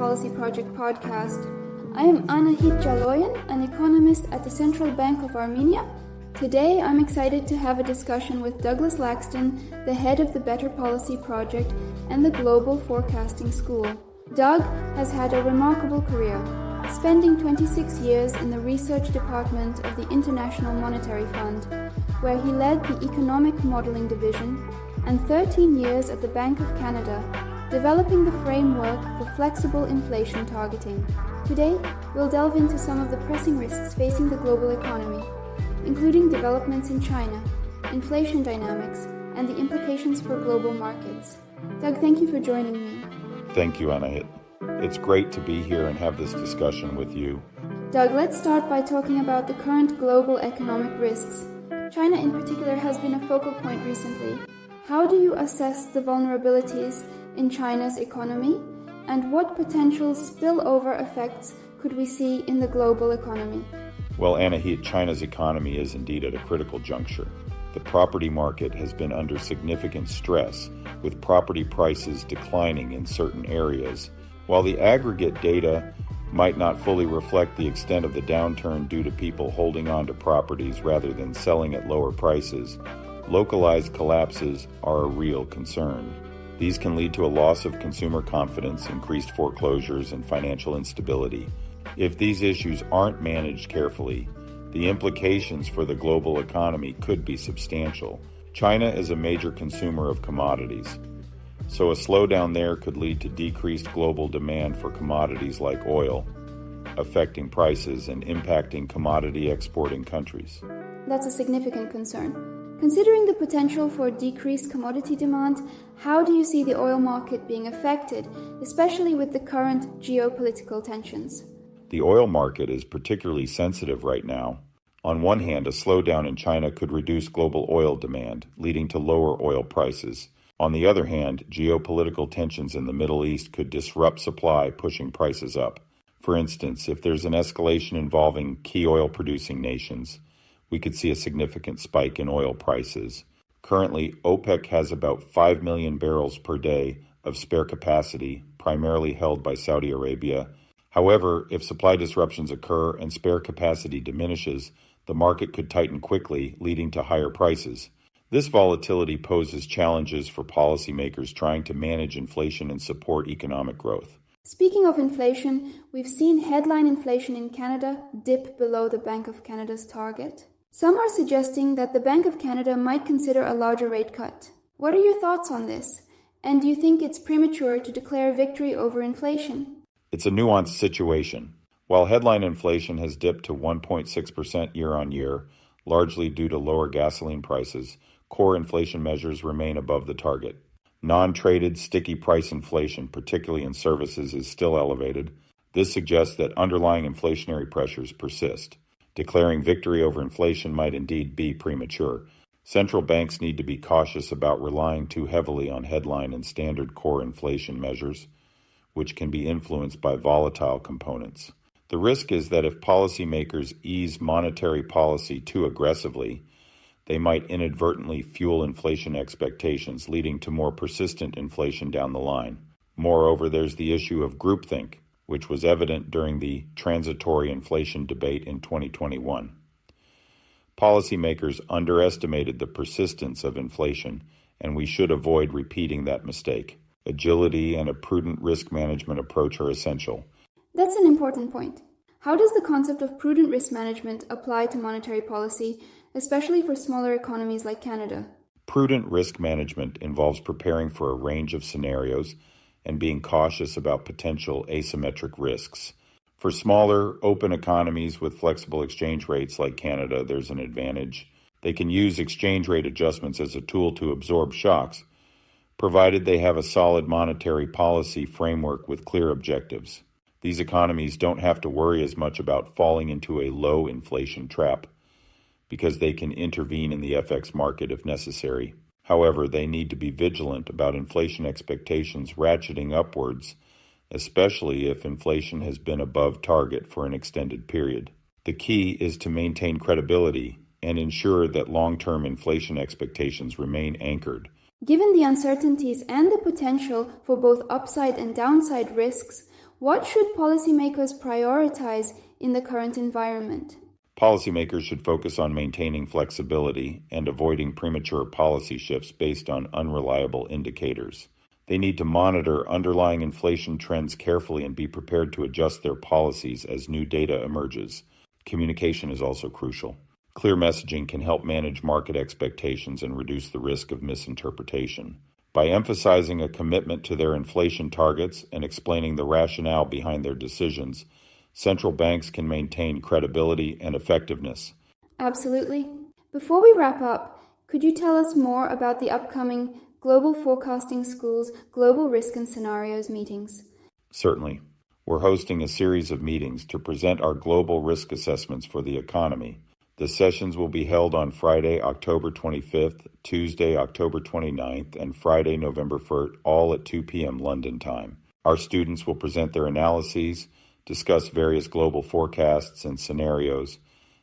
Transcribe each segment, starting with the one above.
Policy Project podcast. I am Anahit Jaloyan, an economist at the Central Bank of Armenia. Today, I'm excited to have a discussion with Douglas Laxton, the head of the Better Policy Project and the Global Forecasting School. Doug has had a remarkable career, spending 26 years in the research department of the International Monetary Fund, where he led the Economic Modeling Division, and 13 years at the Bank of Canada, developing the framework for flexible inflation targeting. Today, we'll delve into some of the pressing risks facing the global economy, including developments in China, inflation dynamics, and the implications for global markets. Doug, thank you for joining me. Thank you, Anahit. It's great to be here and have this discussion with you. Doug, let's start by talking about the current global economic risks. China in particular has been a focal point recently. How do you assess the vulnerabilities in China's economy, and what potential spillover effects could we see in the global economy? Well, Anahit, China's economy is indeed at a critical juncture. The property market has been under significant stress, with property prices declining in certain areas. While the aggregate data might not fully reflect the extent of the downturn due to people holding on to properties rather than selling at lower prices, localized collapses are a real concern. These can lead to a loss of consumer confidence, increased foreclosures, and financial instability. If these issues aren't managed carefully, the implications for the global economy could be substantial. China is a major consumer of commodities, so a slowdown there could lead to decreased global demand for commodities like oil, affecting prices and impacting commodity exporting countries. That's a significant concern. Considering the potential for decreased commodity demand, how do you see the oil market being affected, especially with the current geopolitical tensions? The oil market is particularly sensitive right now. On one hand, a slowdown in China could reduce global oil demand, leading to lower oil prices. On the other hand, geopolitical tensions in the Middle East could disrupt supply, pushing prices up. For instance, if there's an escalation involving key oil-producing nations, we could see a significant spike in oil prices. Currently, OPEC has about 5 million barrels per day of spare capacity, primarily held by Saudi Arabia. However, if supply disruptions occur and spare capacity diminishes, the market could tighten quickly, leading to higher prices. This volatility poses challenges for policymakers trying to manage inflation and support economic growth. Speaking of inflation, we've seen headline inflation in Canada dip below the Bank of Canada's target. Some are suggesting that the Bank of Canada might consider a larger rate cut. What are your thoughts on this? And do you think it's premature to declare victory over inflation? It's a nuanced situation. While headline inflation has dipped to 1.6% year-on-year, largely due to lower gasoline prices, core inflation measures remain above the target. Non-traded, sticky price inflation, particularly in services, is still elevated. This suggests that underlying inflationary pressures persist. Declaring victory over inflation might indeed be premature. Central banks need to be cautious about relying too heavily on headline and standard core inflation measures, which can be influenced by volatile components. The risk is that if policymakers ease monetary policy too aggressively, they might inadvertently fuel inflation expectations, leading to more persistent inflation down the line. Moreover, there's the issue of groupthink, which was evident during the transitory inflation debate in 2021. Policymakers underestimated the persistence of inflation, and we should avoid repeating that mistake. Agility and a prudent risk management approach are essential. That's an important point. How does the concept of prudent risk management apply to monetary policy, especially for smaller economies like Canada? Prudent risk management involves preparing for a range of scenarios and being cautious about potential asymmetric risks. For smaller, open economies with flexible exchange rates like Canada, there's an advantage. They can use exchange rate adjustments as a tool to absorb shocks, provided they have a solid monetary policy framework with clear objectives. These economies don't have to worry as much about falling into a low inflation trap, because they can intervene in the FX market if necessary. However, they need to be vigilant about inflation expectations ratcheting upwards, especially if inflation has been above target for an extended period. The key is to maintain credibility and ensure that long-term inflation expectations remain anchored. Given the uncertainties and the potential for both upside and downside risks, What should policymakers prioritize in the current environment? Policymakers should focus on maintaining flexibility and avoiding premature policy shifts based on unreliable indicators. They need to monitor underlying inflation trends carefully and be prepared to adjust their policies as new data emerges. Communication is also crucial. Clear messaging can help manage market expectations and reduce the risk of misinterpretation. By emphasizing a commitment to their inflation targets and explaining the rationale behind their decisions, central banks can maintain credibility and effectiveness. Absolutely. Before we wrap up, could you tell us more about the upcoming Global Forecasting School's Global Risk and Scenarios meetings? Certainly. We're hosting a series of meetings to present our global risk assessments for the economy. The sessions will be held on Friday, October 25th, Tuesday, October 29th, and Friday, November 1st, all at 2 p.m. London time. Our students will present their analyses, discuss various global forecasts and scenarios,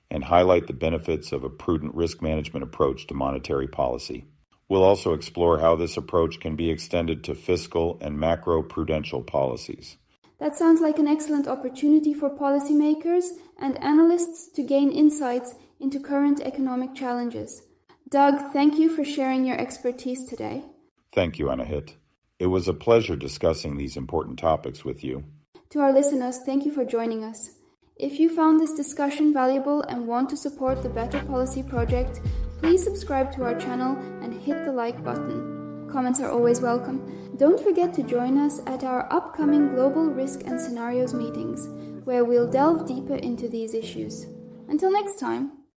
and highlight the benefits of a prudent risk management approach to monetary policy. We'll also explore how this approach can be extended to fiscal and macro-prudential policies. That sounds like an excellent opportunity for policymakers and analysts to gain insights into current economic challenges. Doug, thank you for sharing your expertise today. Thank you, Anahit. It was a pleasure discussing these important topics with you. To our listeners, thank you for joining us. If you found this discussion valuable and want to support the Better Policy Project, please subscribe to our channel and hit the like button. Comments are always welcome. Don't forget to join us at our upcoming Global Risk and Scenarios meetings, where we'll delve deeper into these issues. Until next time.